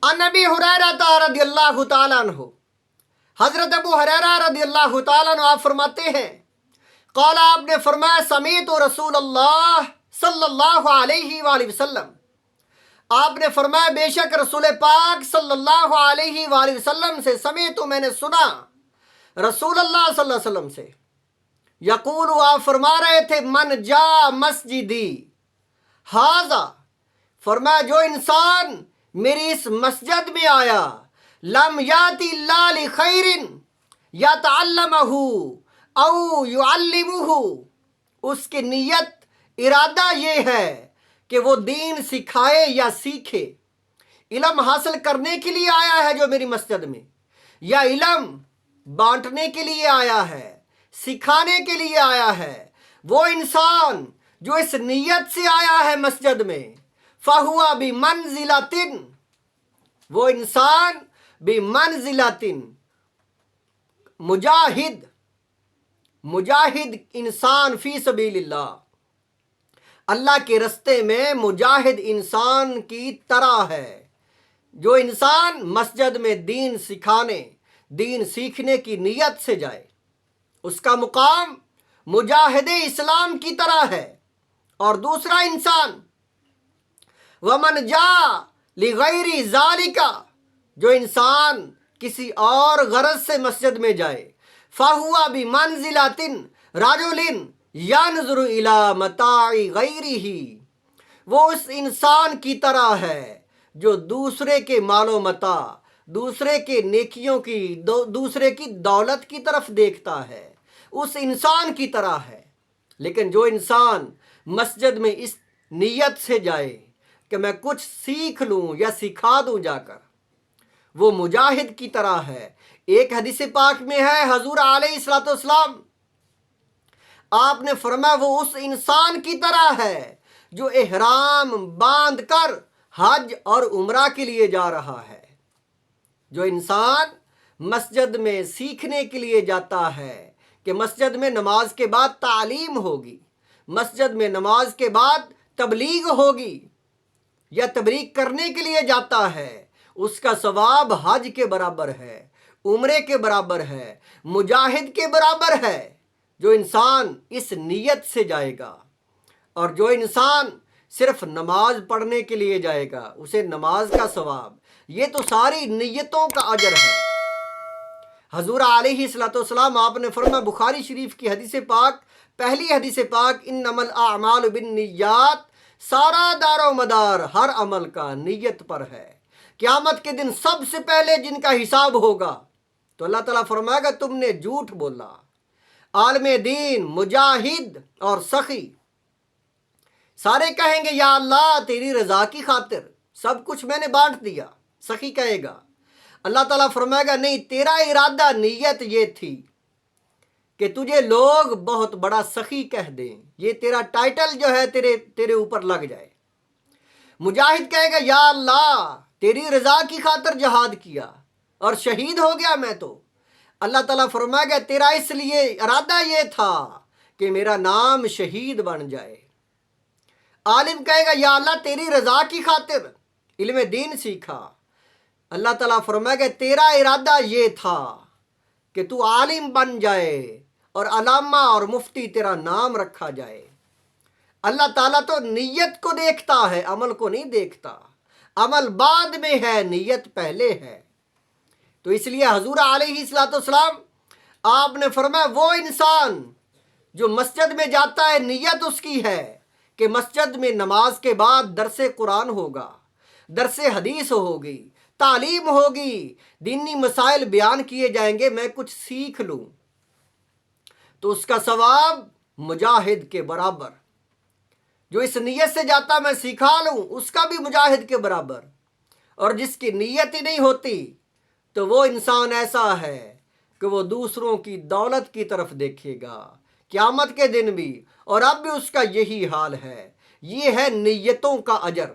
عن ابی ہریرہ رضی اللہ تعالیٰ عنہ، حضرت ابو ہریرہ رضی اللہ تعالیٰ عنہ آپ فرماتے ہیں، قال آپ نے فرمایا سمیعت رسول اللہ صلی اللہ علیہ وآلہ وسلم، آپ نے فرمایا بے شک رسول پاک صلی اللہ علیہ وآلہ وسلم سے، سمیعت میں نے سنا رسول اللہ صلی اللہ علیہ وسلم سے، یقول آپ فرما رہے تھے من جا مسجدی ھذا، فرمایا جو انسان میری اس مسجد میں آیا، لم یاتی الا لخیر یتعلمہ او یعلمہ، اس کی نیت ارادہ یہ ہے کہ وہ دین سکھائے یا سیکھے، علم حاصل کرنے کے لیے آیا ہے جو میری مسجد میں، یا علم بانٹنے کے لیے آیا ہے، سکھانے کے لیے آیا ہے، وہ انسان جو اس نیت سے آیا ہے مسجد میں، فَهُوَ بِمَنزِلَةٍ، وہ انسان بِمَنزِلَةٍ، مجاہد انسان فی سبیل اللہ، اللہ کے رستے میں مجاہد انسان کی طرح ہے، جو انسان مسجد میں دین سکھانے، دین سیکھنے کی نیت سے جائے، اس کا مقام مجاہد اسلام کی طرح ہے۔ اور دوسرا انسان وَمَنْ جَاءَ لِغَيْرِ ذَلِكَ، جو انسان کسی اور غرض سے مسجد میں جائے، فَهُوَ بِمَنزِلَةٍ رَجُلٍ يَنْظُرُ إِلَى مَتَاعِ غَيْرِهِ، وہ اس انسان کی طرح ہے جو دوسرے کے مال و متاع، دوسرے کے نیکیوں کی، دوسرے کی دولت کی طرف دیکھتا ہے، اس انسان کی طرح ہے۔ لیکن جو انسان مسجد میں اس نیت سے جائے کہ میں کچھ سیکھ لوں یا سکھا دوں جا کر، وہ مجاہد کی طرح ہے۔ ایک حدیث پاک میں ہے حضور علیہ الصلوۃ والسلام آپ نے فرمایا وہ اس انسان کی طرح ہے جو احرام باندھ کر حج اور عمرہ کے لیے جا رہا ہے۔ جو انسان مسجد میں سیکھنے کے لیے جاتا ہے کہ مسجد میں نماز کے بعد تعلیم ہوگی، مسجد میں نماز کے بعد تبلیغ ہوگی، یا تبلیغ کرنے کے لیے جاتا ہے، اس کا ثواب حج کے برابر ہے، عمرے کے برابر ہے، مجاہد کے برابر ہے، جو انسان اس نیت سے جائے گا۔ اور جو انسان صرف نماز پڑھنے کے لیے جائے گا، اسے نماز کا ثواب، یہ تو ساری نیتوں کا اجر ہے۔ حضور علیہ الصلوۃ والسلام آپ نے فرمایا بخاری شریف کی حدیث پاک، پہلی حدیث پاک، انما الاعمال بالنیات، سارا دار و مدار ہر عمل کا نیت پر ہے۔ قیامت کے دن سب سے پہلے جن کا حساب ہوگا تو اللہ تعالیٰ فرمائے گا تم نے جھوٹ بولا۔ عالم دین، مجاہد اور سخی سارے کہیں گے یا اللہ تیری رضا کی خاطر سب کچھ میں نے بانٹ دیا۔ سخی کہے گا، اللہ تعالیٰ فرمائے گا نہیں، تیرا ارادہ، نیت یہ تھی کہ تجھے لوگ بہت بڑا سخی کہہ دیں، یہ تیرا ٹائٹل جو ہے تیرے اوپر لگ جائے۔ مجاہد کہے گا یا اللہ تیری رضا کی خاطر جہاد کیا اور شہید ہو گیا میں تو، اللہ تعالیٰ فرمائے گا تیرا اس لیے ارادہ یہ تھا کہ میرا نام شہید بن جائے۔ عالم کہے گا یا اللہ تیری رضا کی خاطر علم دین سیکھا، اللہ تعالیٰ فرمائے گا تیرا ارادہ یہ تھا کہ تو عالم بن جائے اور علامہ اور مفتی تیرا نام رکھا جائے۔ اللہ تعالیٰ تو نیت کو دیکھتا ہے، عمل کو نہیں دیکھتا، عمل بعد میں ہے، نیت پہلے ہے۔ تو اس لیے حضور علیہ الصلوۃ والسلام آپ نے فرمایا وہ انسان جو مسجد میں جاتا ہے، نیت اس کی ہے کہ مسجد میں نماز کے بعد درس قرآن ہوگا، درس حدیث ہوگی، تعلیم ہوگی، دینی مسائل بیان کیے جائیں گے، میں کچھ سیکھ لوں، تو اس کا ثواب مجاہد کے برابر۔ جو اس نیت سے جاتا میں سکھا لوں، اس کا بھی مجاہد کے برابر۔ اور جس کی نیت ہی نہیں ہوتی تو وہ انسان ایسا ہے کہ وہ دوسروں کی دولت کی طرف دیکھے گا قیامت کے دن بھی، اور اب بھی اس کا یہی حال ہے۔ یہ ہے نیتوں کا اجر۔